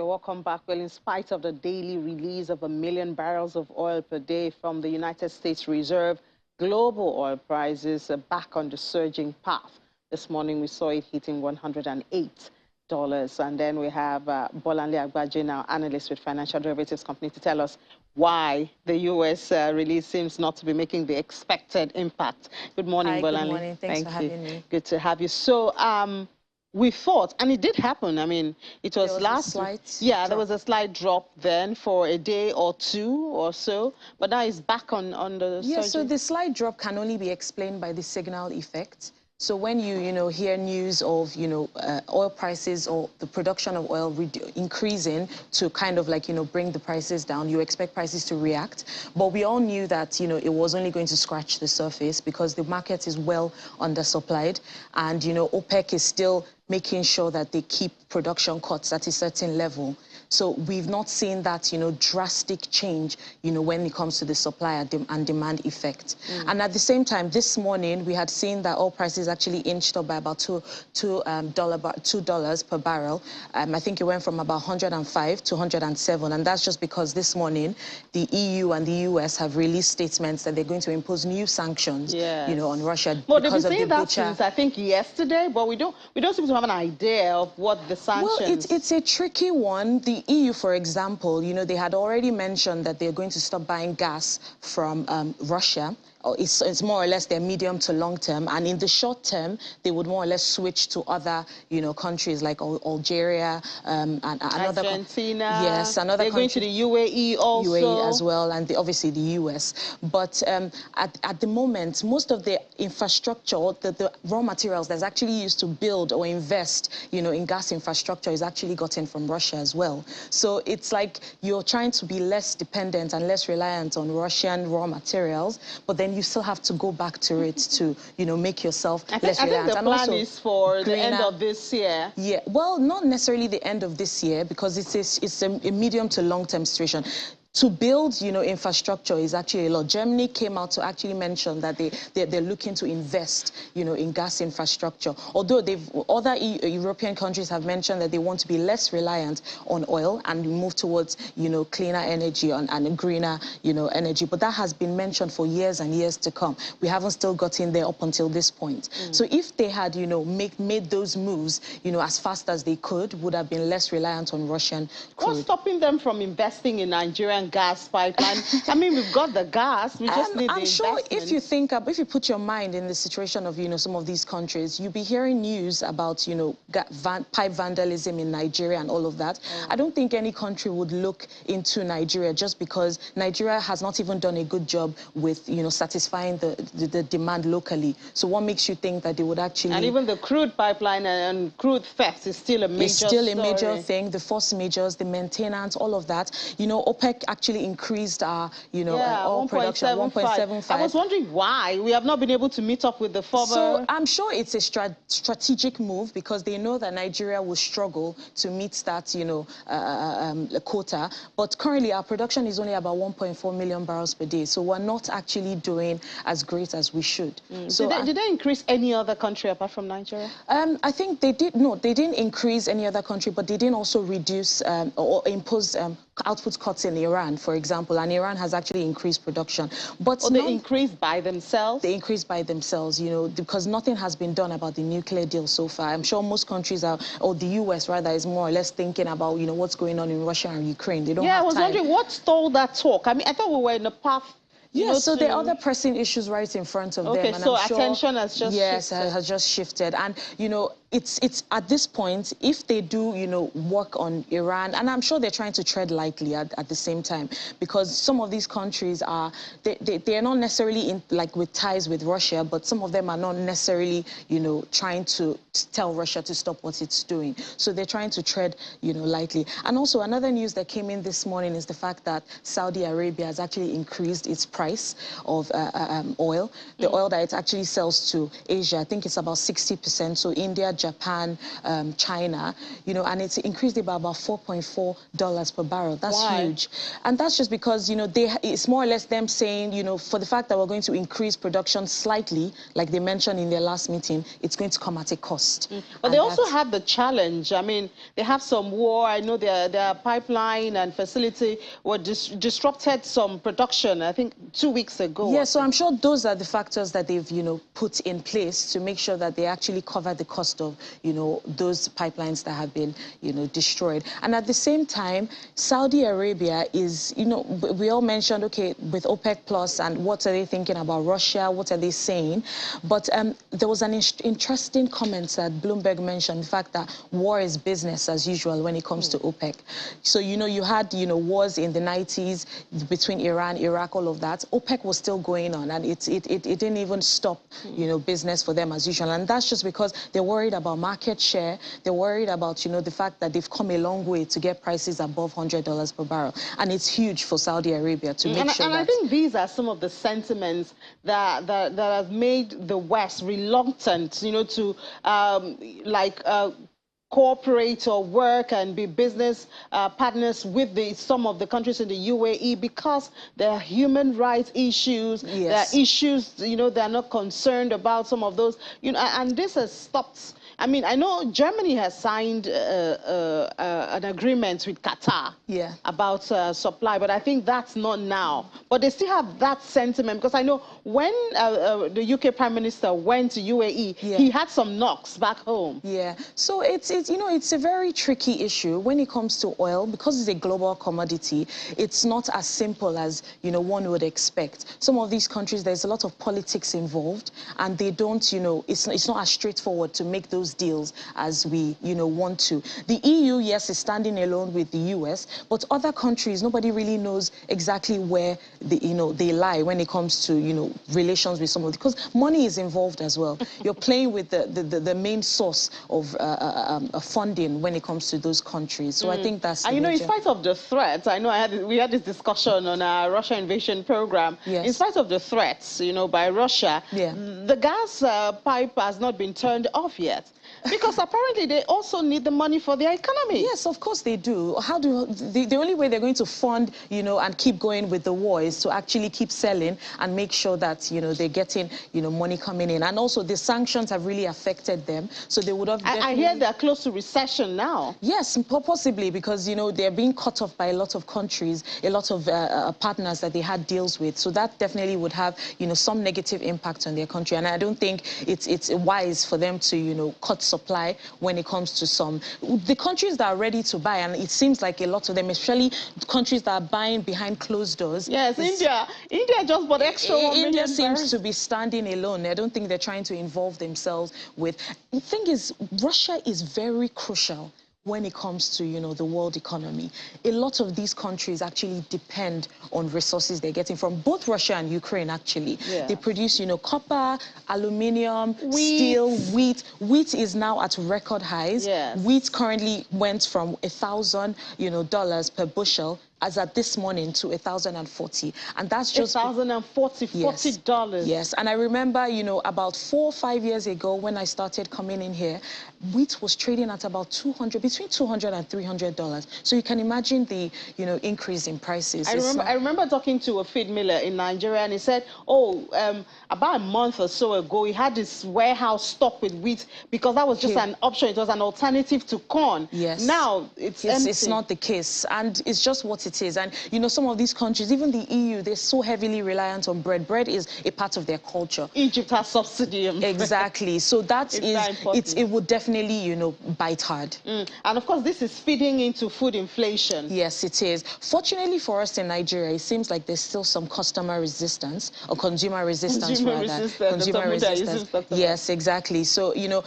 welcome back. Well, in spite of the daily release of 1 million barrels of oil per day from the United States Reserve, global oil prices are back on the surging path. This morning, we saw it hitting $108. And then we have Bolanle Agbaje, now analyst with financial derivatives company, to tell us why the U.S. release seems not to be making the expected impact. Good morning, Hi, Bolanle. good morning. Thanks for having me. Good to have you. So, we thought, and it did happen. I mean, it was, there last there was a slight drop then for a day or two or so, but now it's back on the surge. So the slight drop can only be explained by the signal effect. So when you hear news of oil prices or the production of oil increasing to kind of like bring the prices down, you expect prices to react. But we all knew that it was only going to scratch the surface because the market is well undersupplied, and OPEC is still making sure that they keep production cuts at a certain level. So we've not seen that, drastic change, when it comes to the supply and demand effect. And at the same time, this morning, we had seen that oil prices actually inched up by about $2 per barrel. I think it went from about 105 to 107. And that's just because this morning, the EU and the US have released statements that they're going to impose new sanctions, on Russia. Well, they've been saying that since, I think, yesterday, but we don't seem to have an idea of what the sanctions... Well, it's a tricky one. The EU, for example, they had already mentioned that they're going to stop buying gas from Russia. It's more or less their medium to long term, and in the short term they would more or less switch to other countries like Algeria and another Argentina. Yes, another they're country, going to the UAE also. UAE as well, and obviously the US. But at the moment, most of the infrastructure, the raw materials that's actually used to build or invest in gas infrastructure is actually gotten from Russia as well. So it's like you're trying to be less dependent and less reliant on Russian raw materials, but then you still have to go back to it to, make yourself less reliant. I think the plan is for the end of this year. Yeah, well, not necessarily the end of this year, because it's a medium to long-term situation. To build, infrastructure is actually a lot. Germany came out to actually mention that they're looking to invest, in gas infrastructure. Although other European countries have mentioned that they want to be less reliant on oil and move towards, cleaner energy and greener, energy. But that has been mentioned for years and years to come. We haven't still gotten there up until this point. So if they had, made those moves, as fast as they could, would have been less reliant on Russian crude. What's stopping them from investing in Nigerian gas pipeline? I mean, we've got the gas, we just need the I'm sure investment. if you put your mind in the situation of, some of these countries, you'll be hearing news about, pipe vandalism in Nigeria and all of that. I don't think any country would look into Nigeria just because Nigeria has not even done a good job with, satisfying the demand locally. So what makes you think that they would actually... And even the crude pipeline and crude theft is still a major It's still a major story. thing. The force majors, the maintenance, all of that. OPEC actually increased our, oil production 1.75. I was wondering why we have not been able to meet up with the former. So I'm sure it's a strategic move because they know that Nigeria will struggle to meet that, quota. But currently our production is only about 1.4 million barrels per day. So we're not actually doing as great as we should. So did they increase any other country apart from Nigeria? I think they did. No, they didn't increase any other country, but they didn't also reduce or impose output cuts in Iran, for example, and Iran has actually increased production. But they increased by themselves? They increased by themselves, because nothing has been done about the nuclear deal so far. I'm sure most countries are, or the US rather, is more or less thinking about, what's going on in Russia and Ukraine. They don't have time. I was wondering what stalled that talk. I mean, I thought we were in the path. So there are other pressing issues right in front of them. And so I'm sure attention has just shifted. Yes, has just shifted. And, it's at this point, if they do, work on Iran, and I'm sure they're trying to tread lightly at the same time, because some of these countries are, they're not necessarily with ties with Russia, but some of them are not necessarily, trying to tell Russia to stop what it's doing. So they're trying to tread, lightly. And also another news that came in this morning is the fact that Saudi Arabia has actually increased its price of oil. The oil that it actually sells to Asia, I think it's about 60%. So India, Japan, China, you know, and it's increased it by about $4.4 per barrel. That's Why? huge. And that's just because, you know, it's more or less them saying, you know, for the fact that we're going to increase production slightly, like they mentioned in their last meeting, it's going to come at a cost. But they also have the challenge. I mean, they have some war. I know their pipeline and facility were disrupted some production, I think 2 weeks ago. Yeah, so I'm sure those are the factors that they've, you know, put in place to make sure that they actually cover the cost of, you know, those pipelines that have been, you know, destroyed. And at the same time, Saudi Arabia is, you know, we all mentioned, okay, with OPEC Plus and what are they thinking about Russia, what are they saying? But there was an interesting comment that Bloomberg mentioned, the fact that war is business as usual when it comes to OPEC. So, you know, you had, you know, wars in the 90s between Iran, Iraq, all of that. OPEC was still going on, and it didn't even stop, you know, business for them as usual. And that's just because they're worried about market share. They're worried about, you know, the fact that they've come a long way to get prices above $100 per barrel. And it's huge for Saudi Arabia to make sure and that... I think these are some of the sentiments that have made the West reluctant, you know, to cooperate or work and be business partners with some of the countries in the UAE, because there are human rights issues. Yes. There are issues, you know, they're not concerned about some of those, you know, and this has stopped. I mean, I know Germany has signed an agreement with Qatar about supply, but I think that's not now. But they still have that sentiment, because I know when the UK Prime Minister went to UAE, he had some knocks back home. Yeah, so it's you know, it's a very tricky issue when it comes to oil, because it's a global commodity. It's not as simple as, you know, one would expect. Some of these countries, there's a lot of politics involved, and they don't, you know, it's not as straightforward to make those deals as we, you know, want to. The EU, yes, is standing alone with the US, but other countries, nobody really knows exactly where you know, they lie when it comes to, you know, relations with some of, because money is involved as well. You're playing with the main source of funding when it comes to those countries. So I think that's... And you know, in spite of the threats, I know we had this discussion on our Russia invasion program. Yes. In spite of the threats, you know, by Russia, the gas pipe has not been turned off yet. Because apparently they also need the money for their economy. Yes, of course they do. The only way they're going to fund, you know, and keep going with the war is to actually keep selling and make sure that, you know, they're getting, you know, money coming in. And also the sanctions have really affected them. So they would have I hear they're close to recession now. Yes, possibly, because, you know, they're being cut off by a lot of countries, a lot of partners that they had deals with. So that definitely would have, you know, some negative impact on their country. And I don't think it's wise for them to, you know, cut supply when it comes to the countries that are ready to buy, and it seems like a lot of them, especially countries that are buying behind closed doors. Yes, India just bought extra 1 million India seems barrels. to be standing alone. I don't think they're trying to involve themselves with... The thing is, Russia is very crucial when it comes to, you know, the world economy. A lot of these countries actually depend on resources they're getting from both Russia and Ukraine, actually. Yeah. They produce, you know, copper, aluminium, steel, wheat. Wheat is now at record highs. Yes. Wheat currently went from $1,000, you know, dollars per bushel as at this morning to 1,040, and that's just 1,040, $40. Yes, and I remember, you know, about 4 or 5 years ago when I started coming in here, wheat was trading at about between $200 and $300. So you can imagine the, you know, increase in prices. I remember talking to a feed miller in Nigeria, and he said, about a month or so ago, he had this warehouse stocked with wheat because that was just an option. It was an alternative to corn. Yes. Now it's empty. It's not the case, and it's just what it is. And you know, some of these countries, even the EU, they're so heavily reliant on bread. Bread is a part of their culture. Egypt has subsidy on bread. Exactly. So it would definitely, you know, bite hard. And of course, this is feeding into food inflation. Yes, it is. Fortunately for us in Nigeria, it seems like there's still some customer resistance, or consumer resistance rather. Consumer resistance. Yes, exactly. So, you know,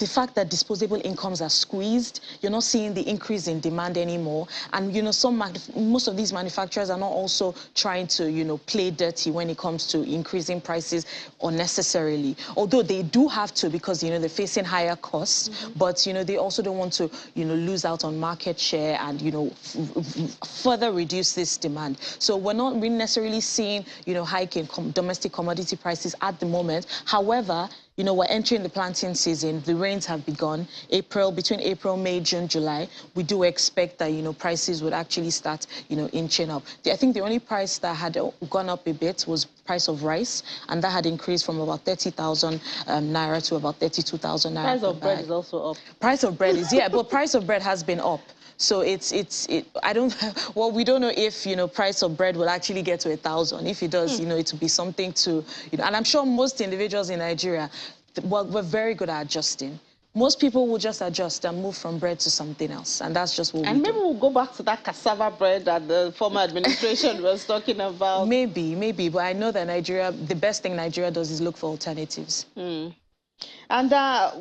the fact that disposable incomes are squeezed, you're not seeing the increase in demand anymore. And, you know, most of these manufacturers are not also trying to, you know, play dirty when it comes to increasing prices unnecessarily. Although they do have to, because, you know, they're facing higher costs, but, you know, they also don't want to, you know, lose out on market share and, you know, further reduce this demand. So we're not really necessarily seeing, you know, hike in domestic commodity prices at the moment. However, you know, we're entering the planting season. The rains have begun. Between April, May, June, July, we do expect that, you know, prices would actually start, you know, inching up. I think the only price that had gone up a bit was price of rice, and that had increased from about 30,000 naira to about 32,000 naira. Price of bread is also up. Price of bread is, yeah, but price of bread has been up. So I don't, well, we don't know if, you know, price of bread will actually get to 1,000. If it does, you know, it will be something to, you know, and I'm sure most individuals in Nigeria, well, we're very good at adjusting. Most people will just adjust and move from bread to something else, and that's just what we do. And maybe we'll go back to that cassava bread that the former administration was talking about. Maybe, but I know that Nigeria, the best thing Nigeria does is look for alternatives. And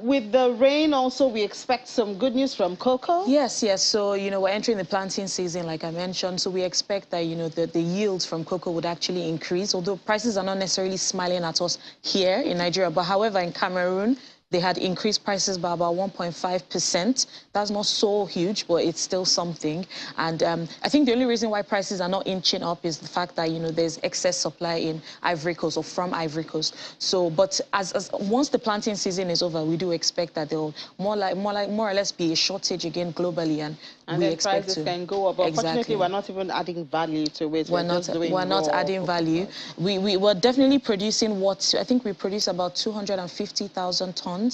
with the rain also, we expect some good news from cocoa? Yes. So, you know, we're entering the planting season, like I mentioned. So we expect that, you know, the yields from cocoa would actually increase, although prices are not necessarily smiling at us here in Nigeria. But however, in Cameroon, they had increased prices by about 1.5%. That's not so huge, but it's still something. And I think the only reason why prices are not inching up is the fact that, you know, there's excess supply in Ivory Coast or from Ivory Coast. So, but as once the planting season is over, we do expect that there will more or less be a shortage again globally, and we then expect prices can go up. But unfortunately, we're not even adding value to it. We're not adding value. We were definitely producing what I think we produce about 250,000 tons.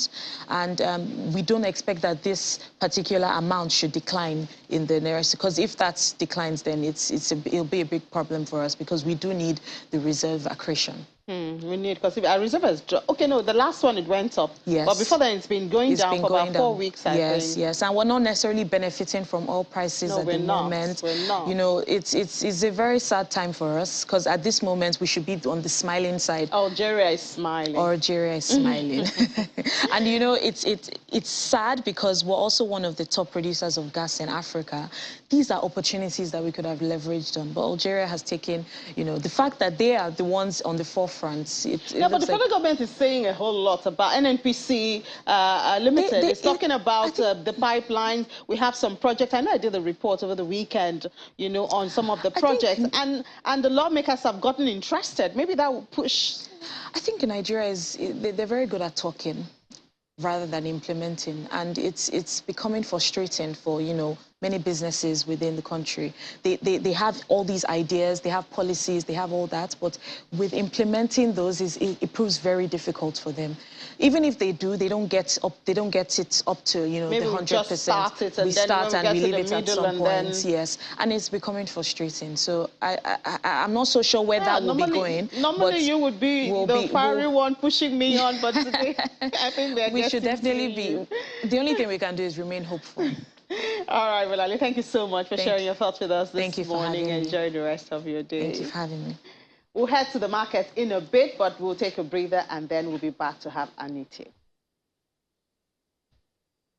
And we don't expect that this particular amount should decline in the nearest, because if that declines, then it'll be a big problem for us, because we do need the reserve accretion. We need, because our reserve has dropped. Okay, no, the last one, it went up. Yes. But before then, it's been going down for about 4 weeks, I think. Yes. And we're not necessarily benefiting from oil prices at the moment. We're not. You know, it's a very sad time for us, because at this moment, we should be on the smiling side. Algeria is smiling. Algeria is smiling. And, you know, it's sad because we're also one of the top producers of gas in Africa. These are opportunities that we could have leveraged on. But Algeria has taken, you know, the fact that they are the ones on the forefront. But the federal government is saying a whole lot about NNPC Limited. It's talking about the pipelines. We have some projects. I know I did a report over the weekend, you know, on some of the projects. And the lawmakers have gotten interested. Maybe that will push. I think Nigeria they're very good at talking rather than implementing. And it's becoming frustrating for, you know, many businesses within the country. They have all these ideas, they have policies, they have all that, but with implementing those, it proves very difficult for them. Even if they do, they don't get it up to, you know, maybe the 100%. We start and we leave it at some point. Yes, and it's becoming frustrating. So I'm not so sure where that will be going. Normally, you would be the fiery one pushing me on, but today I think we should definitely be. The only thing we can do is remain hopeful. All right, well, Ali, thank you so much for sharing your thoughts with us this morning. Having Enjoy the rest of your day. Thank you for having me. We'll head to the market in a bit, but we'll take a breather and then we'll be back to have Anita.